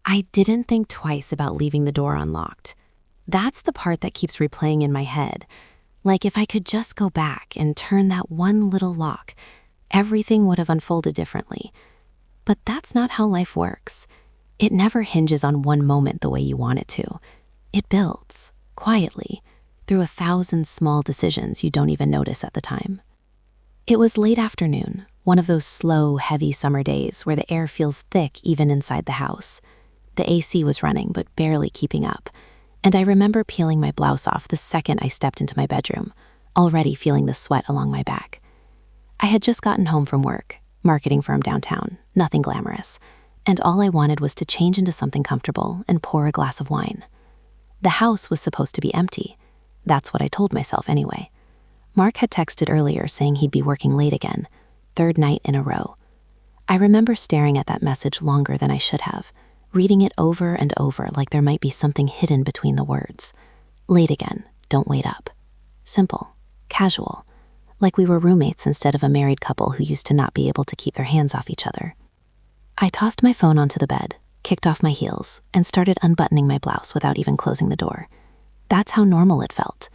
I didn't think twice about leaving the door unlocked. That's the part that keeps replaying in my head. Like if I could just go back and turn that one little lock, everything would have unfolded differently. But that's not how life works. It never hinges on one moment the way you want it to. It builds, quietly, through 1,000 small decisions you don't even notice at the time. It was late afternoon, one of those slow, heavy summer days where the air feels thick even inside the house. The AC was running but barely keeping up, and I remember peeling my blouse off the second I stepped into my bedroom, already feeling the sweat along my back. I had just gotten home from work, marketing firm downtown, nothing glamorous, and all I wanted was to change into something comfortable and pour a glass of wine. The house was supposed to be empty. That's what I told myself anyway. Mark had texted earlier saying he'd be working late again, third night in a row. I remember staring at that message longer than I should have, reading it over and over like there might be something hidden between the words. Late again, don't wait up. Simple, casual, like we were roommates instead of a married couple who used to not be able to keep their hands off each other. I tossed my phone onto the bed, kicked off my heels, and started unbuttoning my blouse without even closing the door. That's how normal it felt.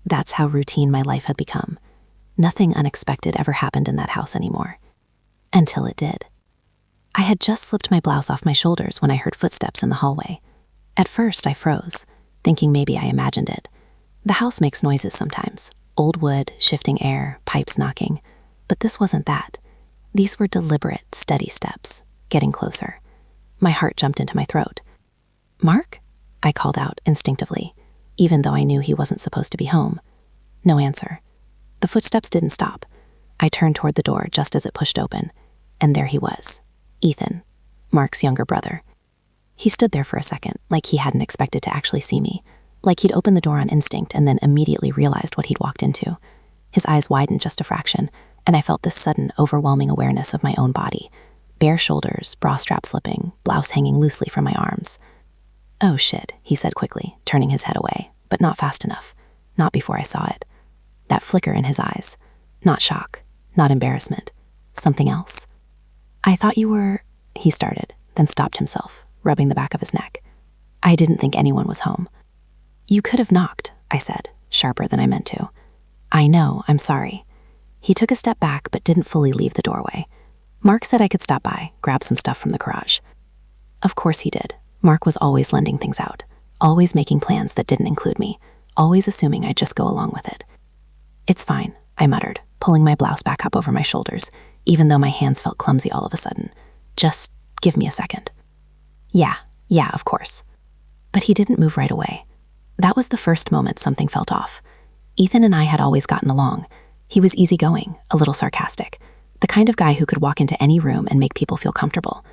That's how routine my life had become. Nothing unexpected ever happened in that house anymore. Until it did. I had just slipped my blouse off my shoulders when I heard footsteps in the hallway. At first, I froze, thinking maybe I imagined it. The house makes noises sometimes. Old wood, shifting air, pipes knocking. But this wasn't that. These were deliberate, steady steps, getting closer. My heart jumped into my throat. "Mark?" I called out instinctively, even though I knew he wasn't supposed to be home. No answer. The footsteps didn't stop. I turned toward the door just as it pushed open, and there he was. Ethan, Mark's younger brother. He stood there for a second, like he hadn't expected to actually see me, like he'd opened the door on instinct and then immediately realized what he'd walked into. His eyes widened just a fraction, and I felt this sudden, overwhelming awareness of my own body. Bare shoulders, bra strap slipping, blouse hanging loosely from my arms. "Oh shit," he said quickly, turning his head away, but not fast enough. Not before I saw it. That flicker in his eyes. Not shock, not embarrassment. Something else. "I thought you were," he started, then stopped himself, rubbing the back of his neck. "I didn't think anyone was home." "You could have knocked," I said, sharper than I meant to. "I know, I'm sorry." He took a step back but didn't fully leave the doorway. Mark said I could stop by, grab some stuff from the garage. Of course he did. Mark was always lending things out, always making plans that didn't include me, always assuming I'd just go along with it. "It's fine," I muttered, pulling my blouse back up over my shoulders, even though my hands felt clumsy all of a sudden. "Just give me a second." Yeah, of course. But he didn't move right away. That was the first moment something felt off. Ethan and I had always gotten along. He was easygoing, a little sarcastic, the kind of guy who could walk into any room and make people feel comfortable.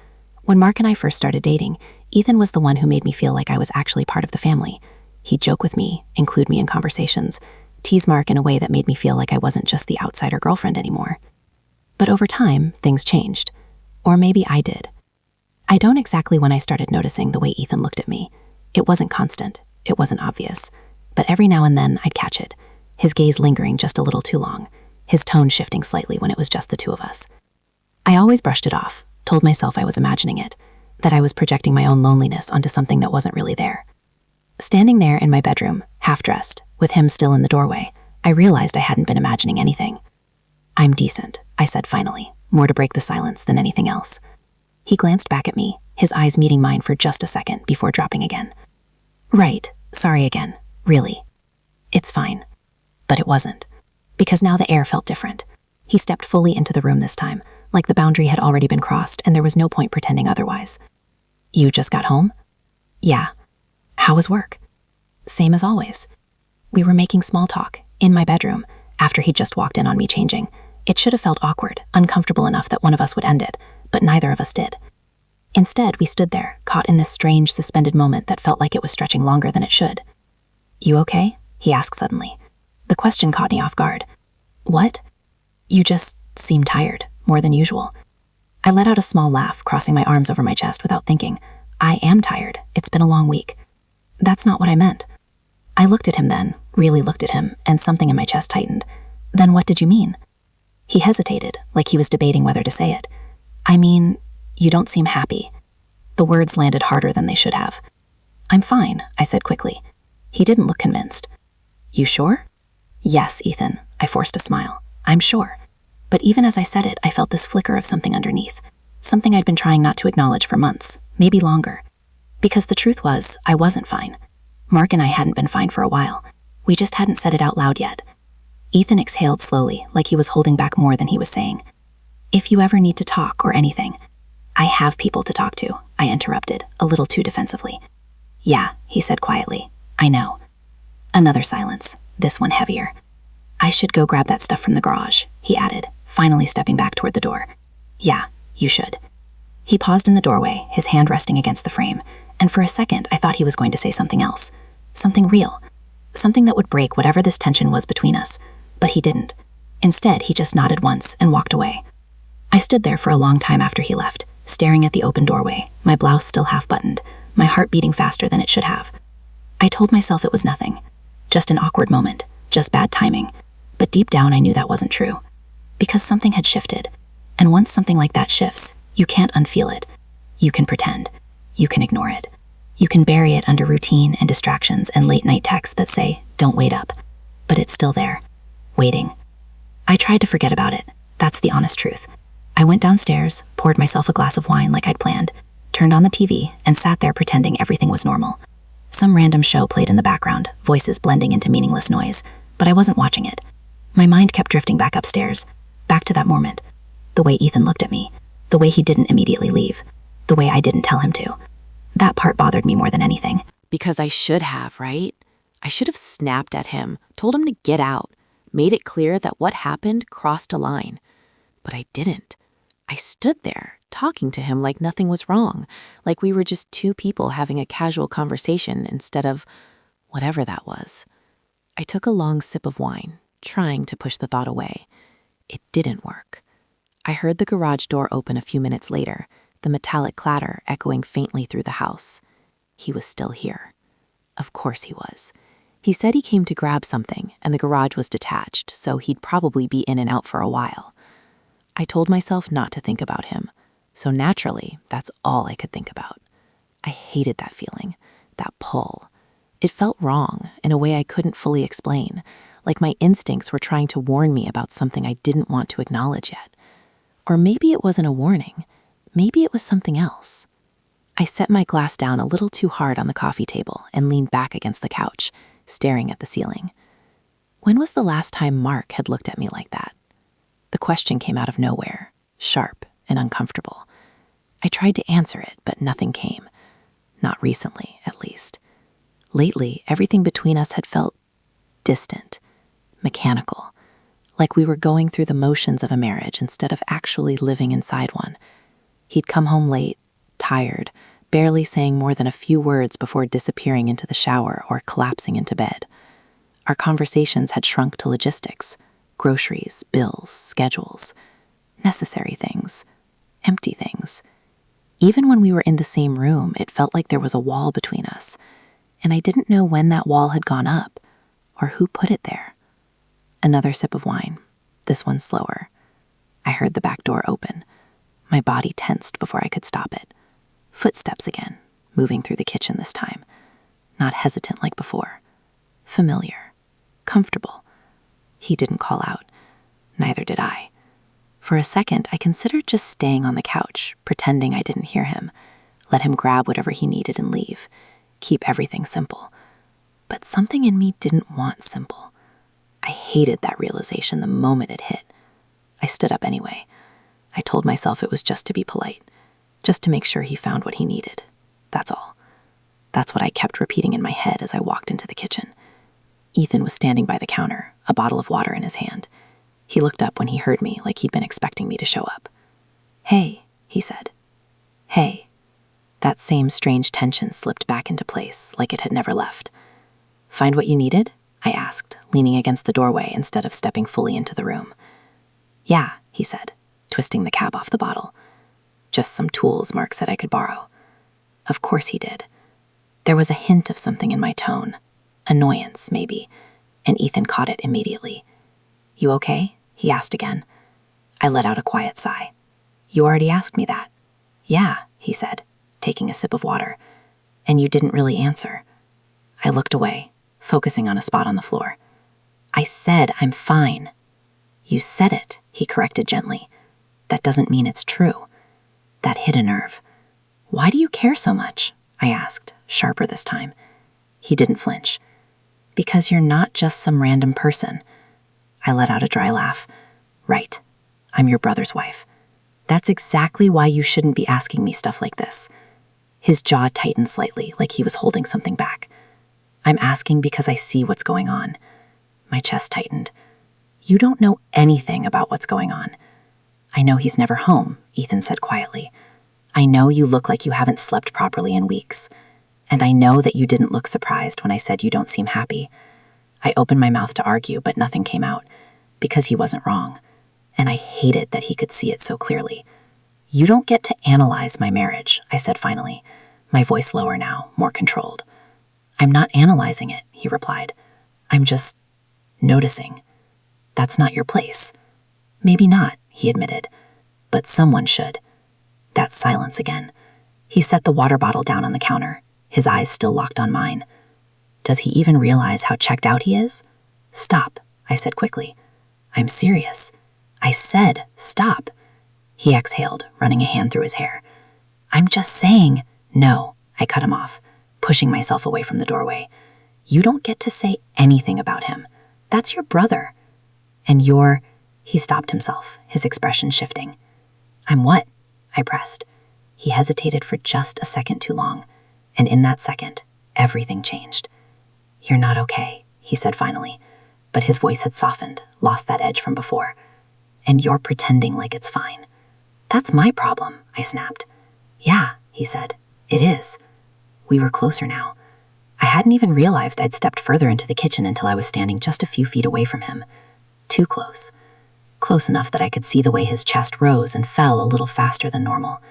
When Mark and I first started dating, Ethan was the one who made me feel like I was actually part of the family. He'd joke with me, include me in conversations, tease Mark in a way that made me feel like I wasn't just the outsider girlfriend anymore. But over time, things changed. Or maybe I did. I don't exactly when I started noticing the way Ethan looked at me. It wasn't constant. It wasn't obvious. But every now and then, I'd catch it. His gaze lingering just a little too long. His tone shifting slightly when it was just the two of us. I always brushed it off, told myself I was imagining it, that I was projecting my own loneliness onto something that wasn't really there. Standing there in my bedroom, half-dressed, with him still in the doorway, I realized I hadn't been imagining anything. "I'm decent," I said finally, more to break the silence than anything else. He glanced back at me, his eyes meeting mine for just a second before dropping again. "Right, sorry again, really. It's fine." But it wasn't, because now the air felt different. He stepped fully into the room this time, like the boundary had already been crossed and there was no point pretending otherwise. "You just got home?" "Yeah." "How was work?" "Same as always." We were making small talk, in my bedroom, after he'd just walked in on me changing. It should have felt awkward, uncomfortable enough that one of us would end it, but neither of us did. Instead, we stood there, caught in this strange, suspended moment that felt like it was stretching longer than it should. "You okay?" he asked suddenly. The question caught me off guard. "What?" "You just seem tired, more than usual." I let out a small laugh, crossing my arms over my chest without thinking. "I am tired. It's been a long week." "That's not what I meant." I looked at him then, really looked at him, and something in my chest tightened. "Then what did you mean?" He hesitated, like he was debating whether to say it. "I mean, you don't seem happy." The words landed harder than they should have. "I'm fine," I said quickly. He didn't look convinced. "You sure?" "Yes, Ethan," I forced a smile. "I'm sure." But even as I said it, I felt this flicker of something underneath. Something I'd been trying not to acknowledge for months, maybe longer. Because the truth was, I wasn't fine. Mark and I hadn't been fine for a while. We just hadn't said it out loud yet. Ethan exhaled slowly, like he was holding back more than he was saying. "If you ever need to talk or anything." "I have people to talk to," I interrupted, a little too defensively. "Yeah," he said quietly. "I know." Another silence, this one heavier. "I should go grab that stuff from the garage," he added, finally stepping back toward the door. "Yeah, you should." He paused in the doorway, his hand resting against the frame, and for a second I thought he was going to say something else. Something real. Something that would break whatever this tension was between us. But he didn't. Instead, he just nodded once and walked away. I stood there for a long time after he left, staring at the open doorway, my blouse still half-buttoned, my heart beating faster than it should have. I told myself it was nothing. Just an awkward moment, just bad timing. But deep down I knew that wasn't true. Because something had shifted. And once something like that shifts, you can't unfeel it. You can pretend. You can ignore it. You can bury it under routine and distractions and late-night texts that say, "Don't wait up." But it's still there, waiting. I tried to forget about it. That's the honest truth. I went downstairs, poured myself a glass of wine like I'd planned, turned on the TV, and sat there pretending everything was normal. Some random show played in the background, voices blending into meaningless noise, but I wasn't watching it. My mind kept drifting back upstairs, back to that moment. The way Ethan looked at me, the way he didn't immediately leave, the way I didn't tell him to. That part bothered me more than anything. Because I should have, right? I should have snapped at him, told him to get out, made it clear that what happened crossed a line. But I didn't. I stood there, talking to him like nothing was wrong, like we were just two people having a casual conversation instead of whatever that was. I took a long sip of wine, trying to push the thought away. It didn't work. I heard the garage door open a few minutes later, the metallic clatter echoing faintly through the house. He was still here. Of course he was. He said he came to grab something, and the garage was detached, so he'd probably be in and out for a while. I told myself not to think about him, so naturally, that's all I could think about. I hated that feeling, that pull. It felt wrong in a way I couldn't fully explain, like my instincts were trying to warn me about something I didn't want to acknowledge yet. Or maybe it wasn't a warning. Maybe it was something else. I set my glass down a little too hard on the coffee table and leaned back against the couch, staring at the ceiling. When was the last time Mark had looked at me like that? The question came out of nowhere, sharp and uncomfortable. I tried to answer it, but nothing came. Not recently, at least. Lately, everything between us had felt distant, mechanical, like we were going through the motions of a marriage instead of actually living inside one. He'd come home late, tired, barely saying more than a few words before disappearing into the shower or collapsing into bed. Our conversations had shrunk to logistics, groceries, bills, schedules, necessary things, empty things. Even when we were in the same room, it felt like there was a wall between us, and I didn't know when that wall had gone up or who put it there. Another sip of wine, this one slower. I heard the back door open. My body tensed before I could stop it. Footsteps again, moving through the kitchen this time. Not hesitant like before. Familiar. Comfortable. He didn't call out. Neither did I. For a second, I considered just staying on the couch, pretending I didn't hear him. Let him grab whatever he needed and leave. Keep everything simple. But something in me didn't want simple. I hated that realization the moment it hit. I stood up anyway. I told myself it was just to be polite, just to make sure he found what he needed. That's all. That's what I kept repeating in my head as I walked into the kitchen. Ethan was standing by the counter, a bottle of water in his hand. He looked up when he heard me, like he'd been expecting me to show up. "Hey," he said. "Hey." That same strange tension slipped back into place, like it had never left. "Find what you needed?" I asked, leaning against the doorway instead of stepping fully into the room. "Yeah," he said, twisting the cap off the bottle. "Just some tools Mark said I could borrow." Of course he did. There was a hint of something in my tone. Annoyance, maybe, and Ethan caught it immediately. "You okay?" he asked again. I let out a quiet sigh. "You already asked me that." "Yeah," he said. taking a sip of water. And you didn't really answer. I looked away, focusing on a spot on the floor. I said I'm fine. You said it, he corrected gently. That doesn't mean it's true. That hit a nerve. Why do you care so much? I asked, sharper this time. He didn't flinch. Because you're not just some random person. I let out a dry laugh. Right. I'm your brother's wife. That's exactly why you shouldn't be asking me stuff like this. His jaw tightened slightly, like he was holding something back. I'm asking because I see what's going on. My chest tightened. You don't know anything about what's going on. I know he's never home, Ethan said quietly. I know you look like you haven't slept properly in weeks. And I know that you didn't look surprised when I said you don't seem happy. I opened my mouth to argue, but nothing came out, because he wasn't wrong. And I hated that he could see it so clearly. You don't get to analyze my marriage, I said finally, my voice lower now, more controlled. I'm not analyzing it, he replied. I'm just noticing. That's not your place. Maybe not, he admitted, but someone should. That silence again. He set the water bottle down on the counter, his eyes still locked on mine. Does he even realize how checked out he is? Stop, I said quickly. I'm serious. I said stop. He exhaled, running a hand through his hair. I'm just saying. No, I cut him off, pushing myself away from the doorway. You don't get to say anything about him. That's your brother. And you're... He stopped himself, his expression shifting. I'm what? I pressed. He hesitated for just a second too long, and in that second, everything changed. You're not okay, he said finally, but his voice had softened, lost that edge from before. And you're pretending like it's fine. That's my problem, I snapped. Yeah, he said. It is. We were closer now. I hadn't even realized I'd stepped further into the kitchen until I was standing just a few feet away from him. Too close. Close enough that I could see the way his chest rose and fell a little faster than normal.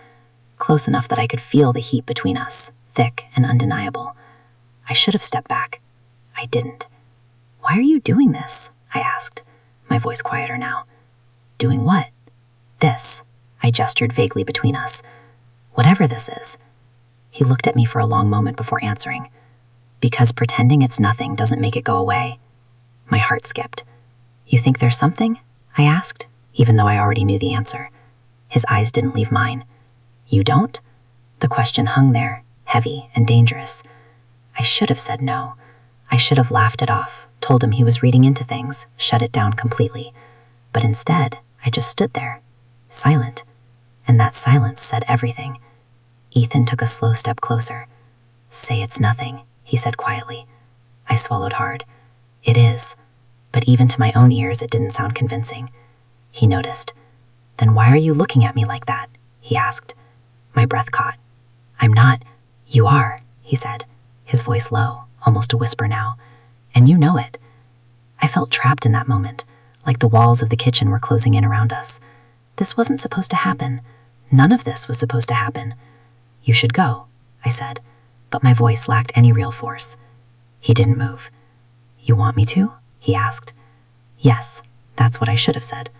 Close enough that I could feel the heat between us, thick and undeniable. I should have stepped back. I didn't. Why are you doing this? I asked, my voice quieter now. Doing what? This. I gestured vaguely between us. Whatever this is. He looked at me for a long moment before answering. Because pretending it's nothing doesn't make it go away. My heart skipped. You think there's something? I asked, even though I already knew the answer. His eyes didn't leave mine. You don't? The question hung there, heavy and dangerous. I should have said no. I should have laughed it off, told him he was reading into things, shut it down completely. But instead, I just stood there, silent. And that silence said everything. Ethan took a slow step closer. Say it's nothing, he said quietly. I swallowed hard. It is. But even to my own ears, it didn't sound convincing. He noticed. Then why are you looking at me like that? He asked. My breath caught. I'm not. You are, he said, his voice low, almost a whisper now. And you know it. I felt trapped in that moment, like the walls of the kitchen were closing in around us. This wasn't supposed to happen. None of this was supposed to happen. You should go, I said, but my voice lacked any real force. He didn't move. You want me to? He asked. Yes, that's what I should have said.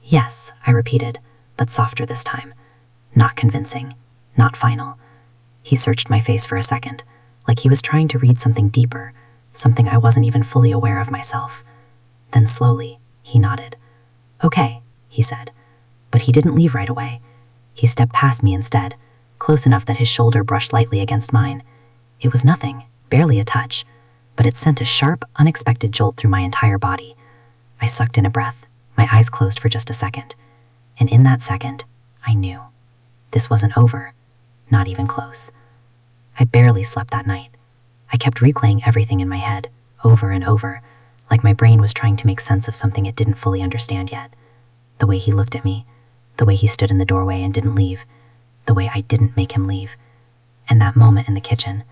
Yes, I repeated, but softer this time. Not convincing, not final. He searched my face for a second, like he was trying to read something deeper, something I wasn't even fully aware of myself. Then slowly, he nodded. Okay, he said, but he didn't leave right away. He stepped past me instead, close enough that his shoulder brushed lightly against mine. It was nothing, barely a touch, but it sent a sharp, unexpected jolt through my entire body. I sucked in a breath, my eyes closed for just a second. And in that second, I knew. This wasn't over, not even close. I barely slept that night. I kept replaying everything in my head, over and over, like my brain was trying to make sense of something it didn't fully understand yet. The way he looked at me, the way he stood in the doorway and didn't leave, the way I didn't make him leave. And that moment in the kitchen,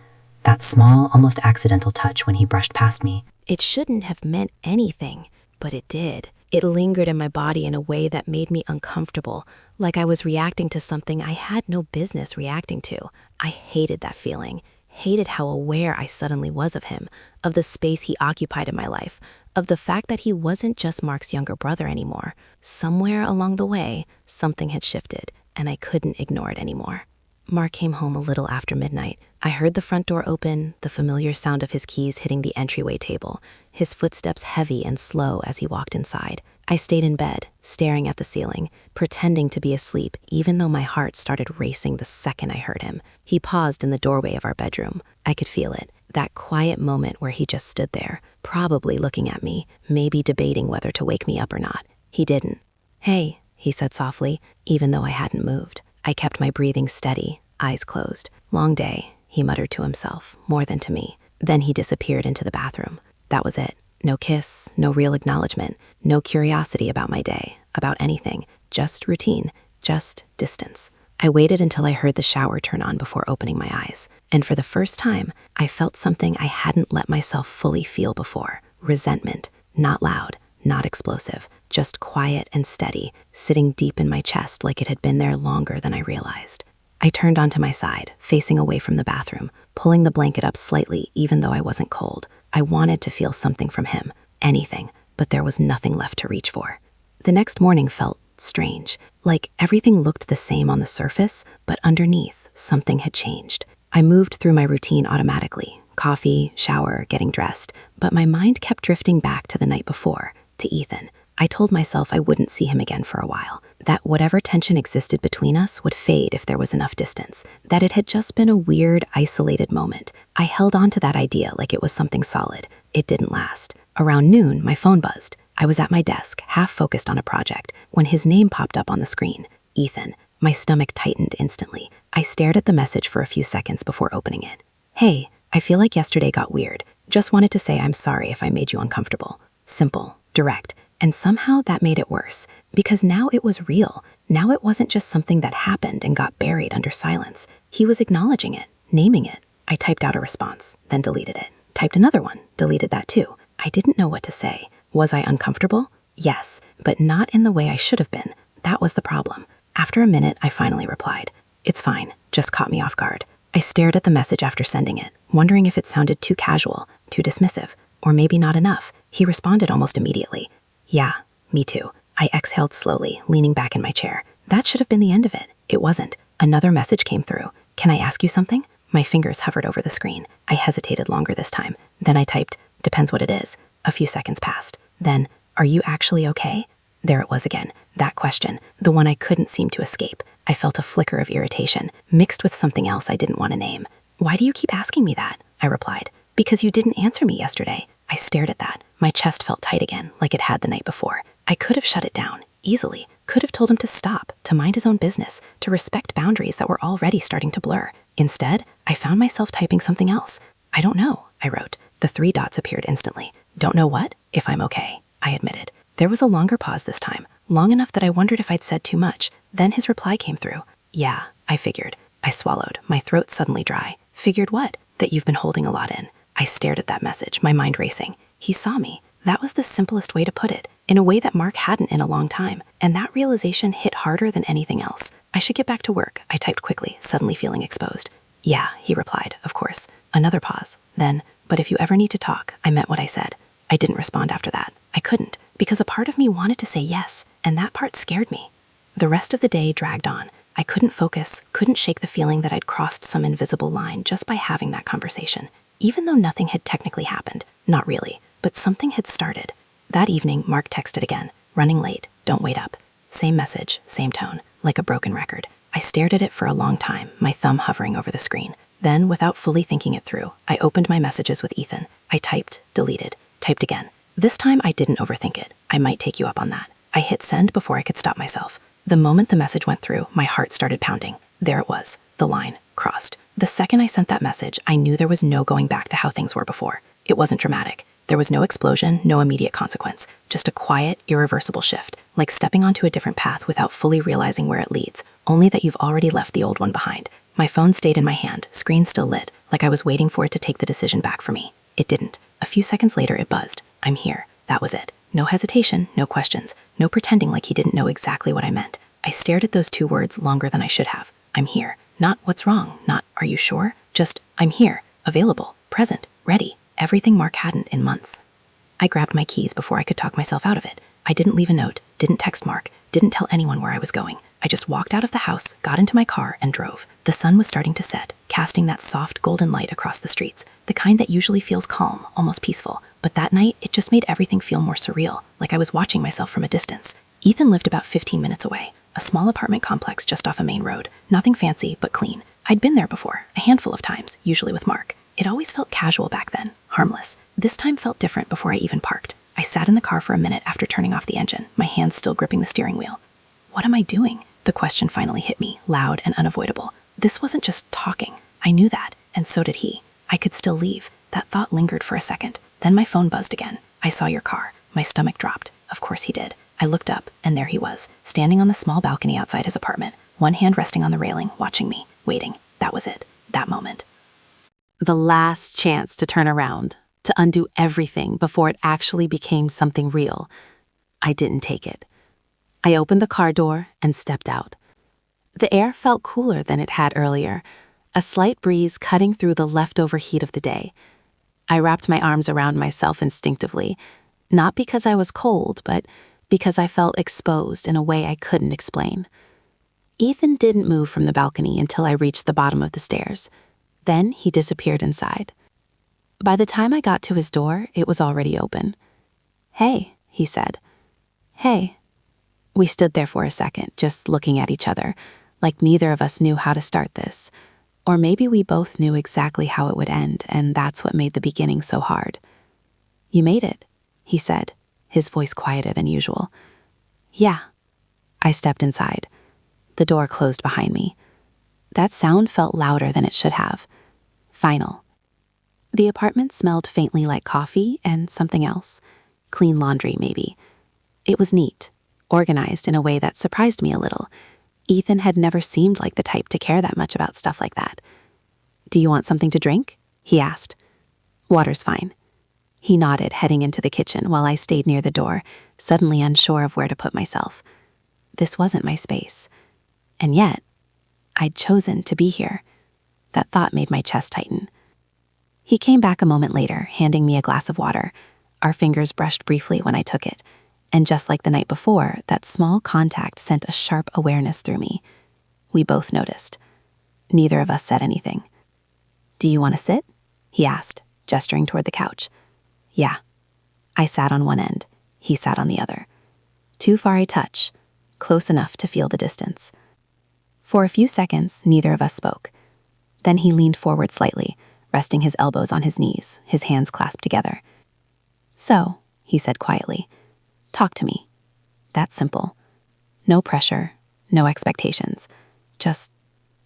that small, almost accidental touch when he brushed past me. It shouldn't have meant anything, but it did. It lingered in my body in a way that made me uncomfortable, like I was reacting to something I had no business reacting to. I hated that feeling, hated how aware I suddenly was of him, of the space he occupied in my life, of the fact that he wasn't just Mark's younger brother anymore. Somewhere along the way, something had shifted, and I couldn't ignore it anymore. Mark came home a little after midnight. I heard the front door open, the familiar sound of his keys hitting the entryway table, his footsteps heavy and slow as he walked inside. I stayed in bed, staring at the ceiling, pretending to be asleep, even though my heart started racing the second I heard him. He paused in the doorway of our bedroom. I could feel it, that quiet moment where he just stood there, probably looking at me, maybe debating whether to wake me up or not. He didn't. "Hey," he said softly, even though I hadn't moved. I kept my breathing steady, eyes closed. "Long day," he muttered to himself, more than to me. Then he disappeared into the bathroom. That was it. No kiss, no real acknowledgement, no curiosity about my day, about anything. Just routine, just distance. I waited until I heard the shower turn on before opening my eyes. And for the first time, I felt something I hadn't let myself fully feel before. Resentment. Not loud, not explosive, just quiet and steady, sitting deep in my chest like it had been there longer than I realized. I turned onto my side, facing away from the bathroom, pulling the blanket up slightly even though I wasn't cold. I wanted to feel something from him, anything, but there was nothing left to reach for. The next morning felt strange, like everything looked the same on the surface, but underneath, something had changed. I moved through my routine automatically, coffee, shower, getting dressed, but my mind kept drifting back to the night before, to Ethan. I told myself I wouldn't see him again for a while, that whatever tension existed between us would fade if there was enough distance, that it had just been a weird, isolated moment. I held on to that idea like it was something solid. It didn't last. Around noon, my phone buzzed. I was at my desk, half focused on a project, when his name popped up on the screen. Ethan. My stomach tightened instantly. I stared at the message for a few seconds before opening it. "Hey, I feel like yesterday got weird. Just wanted to say I'm sorry if I made you uncomfortable." Simple, direct. And somehow that made it worse, because now it was real. Now it wasn't just something that happened and got buried under silence. He was acknowledging it, naming it. I typed out a response, then deleted it. Typed another one, deleted that too. I didn't know what to say. Was I uncomfortable? Yes, but not in the way I should have been. That was the problem. After a minute, I finally replied. "It's fine, just caught me off guard." I stared at the message after sending it, wondering if it sounded too casual, too dismissive, or maybe not enough. He responded almost immediately. "Yeah, me too." I exhaled slowly, leaning back in my chair. That should have been the end of it. It wasn't. Another message came through. "Can I ask you something?" My fingers hovered over the screen. I hesitated longer this time. Then I typed, "Depends what it is." A few seconds passed. Then, "Are you actually okay?" There it was again. That question, the one I couldn't seem to escape. I felt a flicker of irritation, mixed with something else I didn't want to name. "Why do you keep asking me that?" I replied. "Because you didn't answer me yesterday." I stared at that. My chest felt tight again, like it had the night before. I could have shut it down, easily. Could have told him to stop, to mind his own business, to respect boundaries that were already starting to blur. Instead, I found myself typing something else. "I don't know," I wrote. The 3 dots appeared instantly. "Don't know what?" "If I'm okay," I admitted. There was a longer pause this time, long enough that I wondered if I'd said too much. Then his reply came through. "Yeah," I figured. I swallowed, my throat suddenly dry. "Figured what?" "That you've been holding a lot in." I stared at that message, my mind racing. He saw me. That was the simplest way to put it, in a way that Mark hadn't in a long time, and that realization hit harder than anything else. "I should get back to work," I typed quickly, suddenly feeling exposed. "Yeah," he replied, of course. Another pause. Then, "But if you ever need to talk," I meant what I said. I didn't respond after that. I couldn't, because a part of me wanted to say yes, and that part scared me. The rest of the day dragged on. I couldn't focus, couldn't shake the feeling that I'd crossed some invisible line just by having that conversation. Even though nothing had technically happened, not really, but something had started. That evening, Mark texted again, "Running late, don't wait up." Same message, same tone, like a broken record. I stared at it for a long time, my thumb hovering over the screen. Then, without fully thinking it through, I opened my messages with Ethan. I typed, deleted, typed again. This time I didn't overthink it. I might take you up on that. I hit send before I could stop myself. The moment the message went through, my heart started pounding. There it was, the line, crossed. The second I sent that message, I knew there was no going back to how things were before. It wasn't dramatic. There was no explosion, no immediate consequence, just a quiet, irreversible shift, like stepping onto a different path without fully realizing where it leads, only that you've already left the old one behind. My phone stayed in my hand, screen still lit, like I was waiting for it to take the decision back for me. It didn't. A few seconds later, it buzzed. "I'm here." That was it. No hesitation, no questions, no pretending like he didn't know exactly what I meant. I stared at those 2 words longer than I should have. I'm here. Not what's wrong, not are you sure? Just I'm here, available, present, ready. Everything Mark hadn't in months. I grabbed my keys before I could talk myself out of it. I didn't leave a note, didn't text Mark, didn't tell anyone where I was going. I just walked out of the house, got into my car, and drove. The sun was starting to set, casting that soft golden light across the streets, the kind that usually feels calm, almost peaceful. But that night, it just made everything feel more surreal, like I was watching myself from a distance. Ethan lived about 15 minutes away, a small apartment complex just off a main road. Nothing fancy, but clean. I'd been there before, a handful of times, usually with Mark. It always felt casual back then, harmless. This time felt different before I even parked. I sat in the car for a minute after turning off the engine, my hands still gripping the steering wheel. What am I doing? The question finally hit me, loud and unavoidable. This wasn't just talking. I knew that, and so did he. I could still leave. That thought lingered for a second. Then my phone buzzed again. I saw your car. My stomach dropped. Of course he did. I looked up, and there he was, standing on the small balcony outside his apartment, one hand resting on the railing, watching me, waiting. That was it. That moment. The last chance to turn around, to undo everything before it actually became something real. I didn't take it. I opened the car door and stepped out. The air felt cooler than it had earlier, a slight breeze cutting through the leftover heat of the day. I wrapped my arms around myself instinctively, not because I was cold, but because I felt exposed in a way I couldn't explain. Ethan didn't move from the balcony until I reached the bottom of the stairs. Then he disappeared inside. By the time I got to his door, it was already open. "Hey," he said. "Hey." We stood there for a second, just looking at each other, like neither of us knew how to start this. Or maybe we both knew exactly how it would end, and that's what made the beginning so hard. "You made it," he said, his voice quieter than usual. "Yeah." I stepped inside. The door closed behind me. That sound felt louder than it should have. Final. The apartment smelled faintly like coffee and something else. Clean laundry, maybe. It was neat, organized in a way that surprised me a little. Ethan had never seemed like the type to care that much about stuff like that. "Do you want something to drink?" he asked. "Water's fine." He nodded, heading into the kitchen while I stayed near the door, suddenly unsure of where to put myself. This wasn't my space. And yet, I'd chosen to be here. That thought made my chest tighten. He came back a moment later, handing me a glass of water. Our fingers brushed briefly when I took it, and just like the night before, that small contact sent a sharp awareness through me. We both noticed. Neither of us said anything. "Do you want to sit?" he asked, gesturing toward the couch. "Yeah." I sat on one end. He sat on the other. Too far a touch, close enough to feel the distance. For a few seconds, neither of us spoke. Then he leaned forward slightly, resting his elbows on his knees, his hands clasped together. "So," he said quietly, "talk to me." That's simple. No pressure, no expectations, just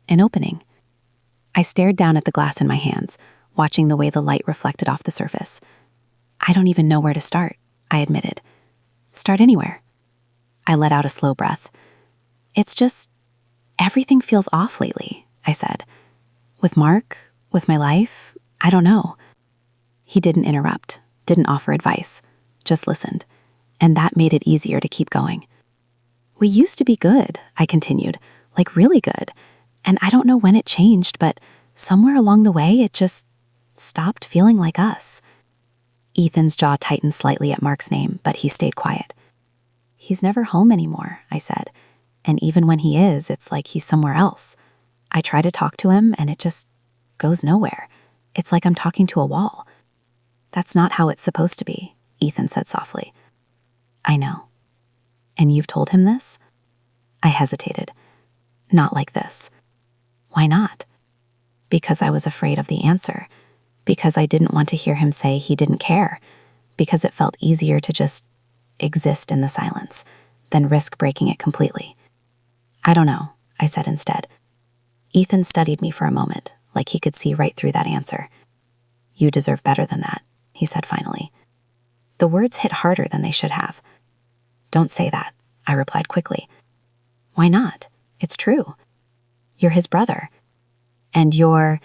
an opening. I stared down at the glass in my hands, watching the way the light reflected off the surface. "I don't even know where to start," I admitted. "Start anywhere." I let out a slow breath. "It's just, everything feels off lately," I said. "With Mark, with my life, I don't know." He didn't interrupt, didn't offer advice, just listened, and that made it easier to keep going. "We used to be good," I continued, "like really good, and I don't know when it changed, but somewhere along the way it just stopped feeling like us." Ethan's jaw tightened slightly at Mark's name, but he stayed quiet. "He's never home anymore," I said, "and even when he is, it's like he's somewhere else. I try to talk to him, and it just goes nowhere. It's like I'm talking to a wall." "That's not how it's supposed to be," Ethan said softly. "I know." "And you've told him this?" I hesitated. "Not like this." "Why not?" "Because I was afraid of the answer. Because I didn't want to hear him say he didn't care. Because it felt easier to just exist in the silence than risk breaking it completely." "I don't know," I said instead. Ethan studied me for a moment, like he could see right through that answer. "You deserve better than that," he said finally. The words hit harder than they should have. "Don't say that," I replied quickly. "Why not? It's true. You're his brother. And you're—"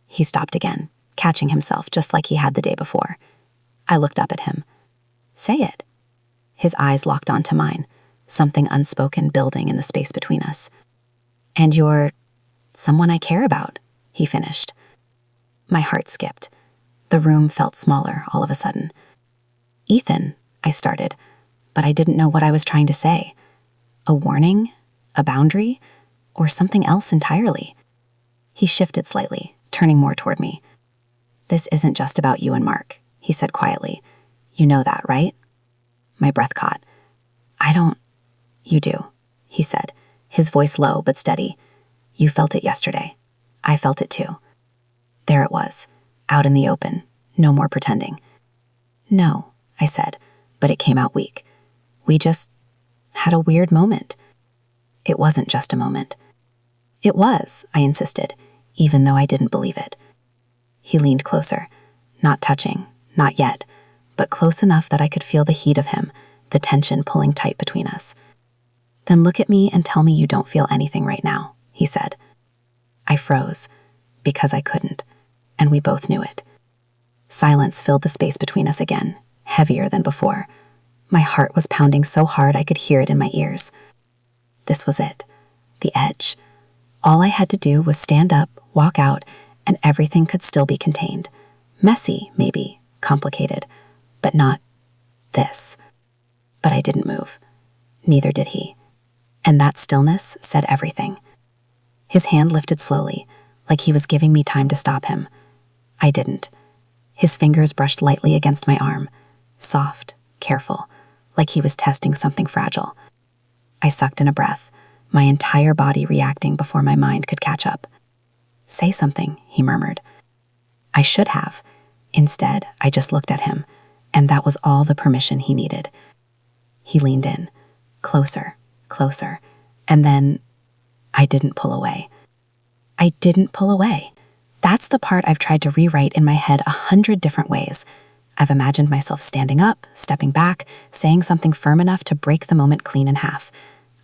He stopped again, catching himself just like he had the day before. I looked up at him. "Say it." His eyes locked onto mine, something unspoken building in the space between us. "And you're someone I care about," he finished. My heart skipped. The room felt smaller all of a sudden. "Ethan," I started, but I didn't know what I was trying to say. A warning? a boundary, or something else entirely? He shifted slightly, turning more toward me. "This isn't just about you and Mark," he said quietly. "You know that, right?" My breath caught. "I don't." "You do," he said, his voice low but steady. "You felt it yesterday. I felt it too." There it was, out in the open, no more pretending. "No," I said, but it came out weak. "We just had a weird moment." "It wasn't just a moment." "It was," I insisted, even though I didn't believe it. He leaned closer, not touching, not yet, but close enough that I could feel the heat of him, the tension pulling tight between us. "Then look at me and tell me you don't feel anything right now," he said. I froze, because I couldn't, and we both knew it. Silence filled the space between us again, heavier than before. My heart was pounding so hard I could hear it in my ears. This was it, the edge. All I had to do was stand up, walk out, and everything could still be contained. Messy, maybe, complicated, but not this. But I didn't move. Neither did he. And that stillness said everything. His hand lifted slowly, like he was giving me time to stop him. I didn't. His fingers brushed lightly against my arm, soft, careful, like he was testing something fragile. I sucked in a breath, my entire body reacting before my mind could catch up. "Say something," he murmured. I should have. Instead, I just looked at him, and that was all the permission he needed. He leaned in, closer, closer, and then I didn't pull away. I didn't pull away. That's the part I've tried to rewrite in my head 100 different ways. I've imagined myself standing up, stepping back, saying something firm enough to break the moment clean in half.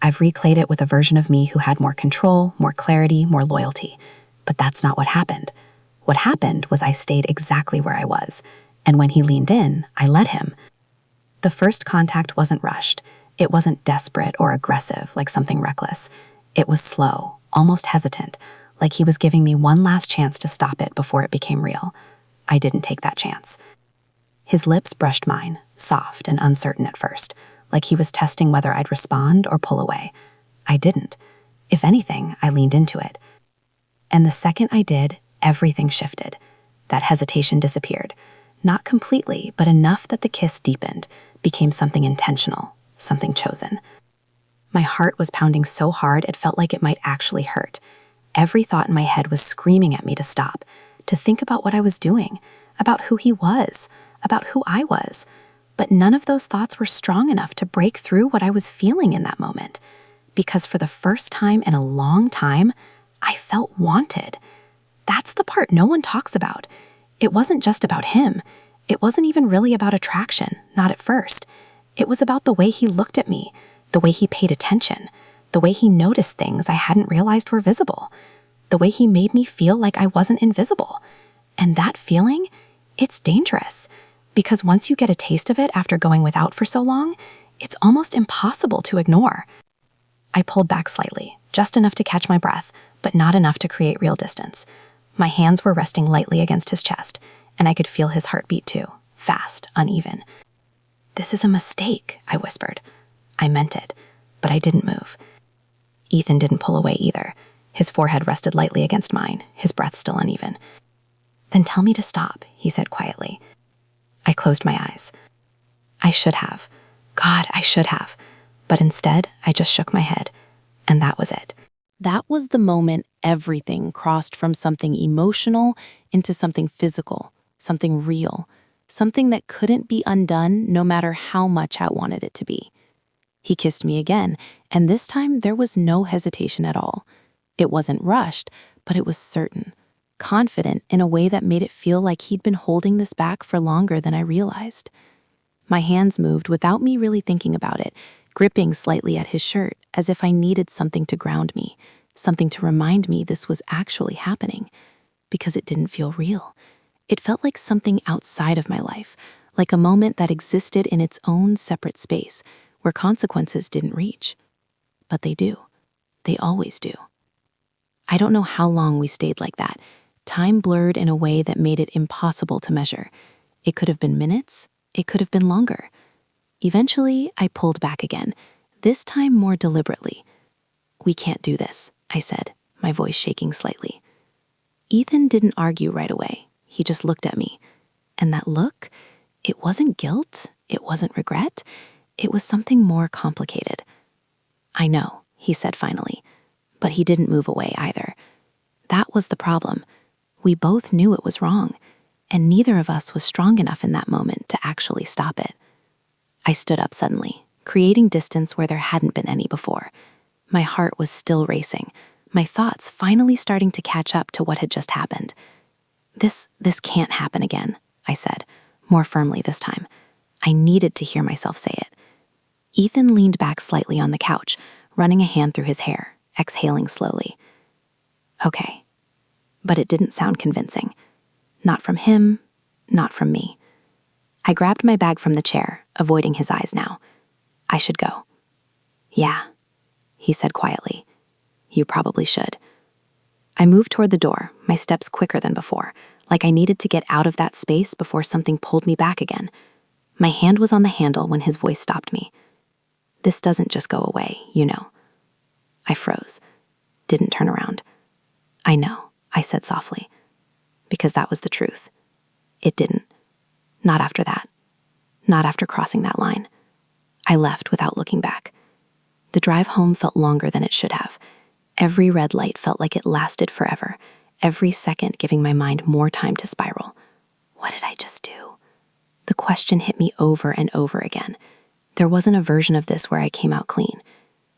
I've replayed it with a version of me who had more control, more clarity, more loyalty. But that's not what happened. What happened was I stayed exactly where I was, and when he leaned in, I let him. The first contact wasn't rushed. It wasn't desperate or aggressive like something reckless. It was slow, almost hesitant, like he was giving me one last chance to stop it before it became real. I didn't take that chance. His lips brushed mine, soft and uncertain at first, like he was testing whether I'd respond or pull away. I didn't. If anything, I leaned into it. And the second I did, everything shifted. That hesitation disappeared. Not completely, but enough that the kiss deepened, became something intentional, something chosen. My heart was pounding so hard it felt like it might actually hurt. Every thought in my head was screaming at me to stop, to think about what I was doing, about who he was, about who I was. But none of those thoughts were strong enough to break through what I was feeling in that moment. Because for the first time in a long time, I felt wanted. That's the part no one talks about. It wasn't just about him. It wasn't even really about attraction, not at first. It was about the way he looked at me, the way he paid attention, the way he noticed things I hadn't realized were visible, the way he made me feel like I wasn't invisible. And that feeling, it's dangerous, because once you get a taste of it after going without for so long, it's almost impossible to ignore. I pulled back slightly, just enough to catch my breath, but not enough to create real distance. My hands were resting lightly against his chest, and I could feel his heartbeat too, fast, uneven. "This is a mistake," I whispered. I meant it, but I didn't move. Ethan didn't pull away either. His forehead rested lightly against mine, his breath still uneven. "Then tell me to stop," he said quietly. I closed my eyes. I should have. God, I should have. But instead, I just shook my head, and that was it. That was the moment everything crossed from something emotional into something physical, something real, something that couldn't be undone no matter how much I wanted it to be. He kissed me again, and this time there was no hesitation at all. It wasn't rushed, but it was certain, confident in a way that made it feel like he'd been holding this back for longer than I realized. My hands moved without me really thinking about it, gripping slightly at his shirt as if I needed something to ground me, something to remind me this was actually happening, because it didn't feel real. It felt like something outside of my life, like a moment that existed in its own separate space, where consequences didn't reach. But they do. They always do. I don't know how long we stayed like that. Time blurred in a way that made it impossible to measure. It could have been minutes. It could have been longer. Eventually, I pulled back again, this time more deliberately. "We can't do this," I said, my voice shaking slightly. Ethan didn't argue right away. He just looked at me. And that look, it wasn't guilt, it wasn't regret, it was something more complicated. "I know," he said finally, but he didn't move away either. That was the problem. We both knew it was wrong, and neither of us was strong enough in that moment to actually stop it. I stood up suddenly, creating distance where there hadn't been any before. My heart was still racing, my thoughts finally starting to catch up to what had just happened. This can't happen again," I said, more firmly this time. I needed to hear myself say it. Ethan leaned back slightly on the couch, running a hand through his hair, exhaling slowly. "Okay." But it didn't sound convincing. Not from him, not from me. I grabbed my bag from the chair, avoiding his eyes now. "I should go." "Yeah," he said quietly. "You probably should." I moved toward the door, my steps quicker than before, like I needed to get out of that space before something pulled me back again. My hand was on the handle when his voice stopped me. "This doesn't just go away, you know." I froze, didn't turn around. "I know," I said softly, because that was the truth. It didn't. Not after that. Not after crossing that line. I left without looking back. The drive home felt longer than it should have. Every red light felt like it lasted forever, every second giving my mind more time to spiral. What did I just do? The question hit me over and over again. There wasn't a version of this where I came out clean.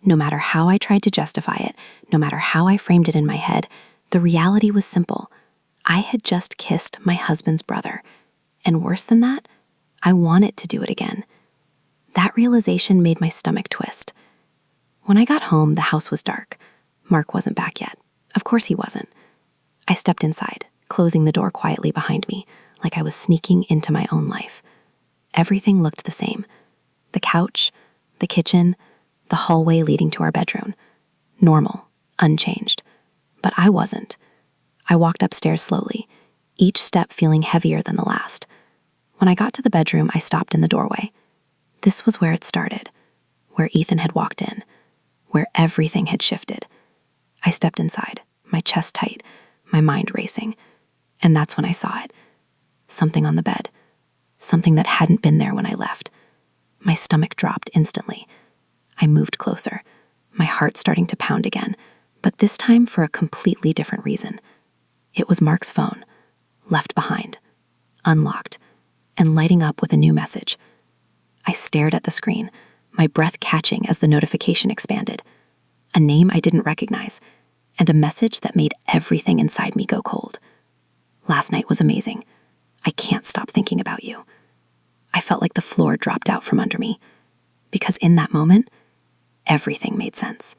No matter how I tried to justify it, no matter how I framed it in my head, the reality was simple. I had just kissed my husband's brother. And worse than that, I wanted to do it again. That realization made my stomach twist. When I got home, the house was dark. Mark wasn't back yet. Of course he wasn't. I stepped inside, closing the door quietly behind me, like I was sneaking into my own life. Everything looked the same. The couch, the kitchen, the hallway leading to our bedroom. Normal, unchanged. But I wasn't. I walked upstairs slowly, each step feeling heavier than the last. When I got to the bedroom, I stopped in the doorway. This was where it started, where Ethan had walked in, where everything had shifted. I stepped inside, my chest tight, my mind racing, and that's when I saw it. Something on the bed, something that hadn't been there when I left. My stomach dropped instantly. I moved closer, my heart starting to pound again, but this time for a completely different reason. It was Mark's phone, left behind, unlocked, and lighting up with a new message. I stared at the screen, my breath catching as the notification expanded. A name I didn't recognize, and a message that made everything inside me go cold. "Last night was amazing. I can't stop thinking about you." I felt like the floor dropped out from under me, because in that moment, everything made sense.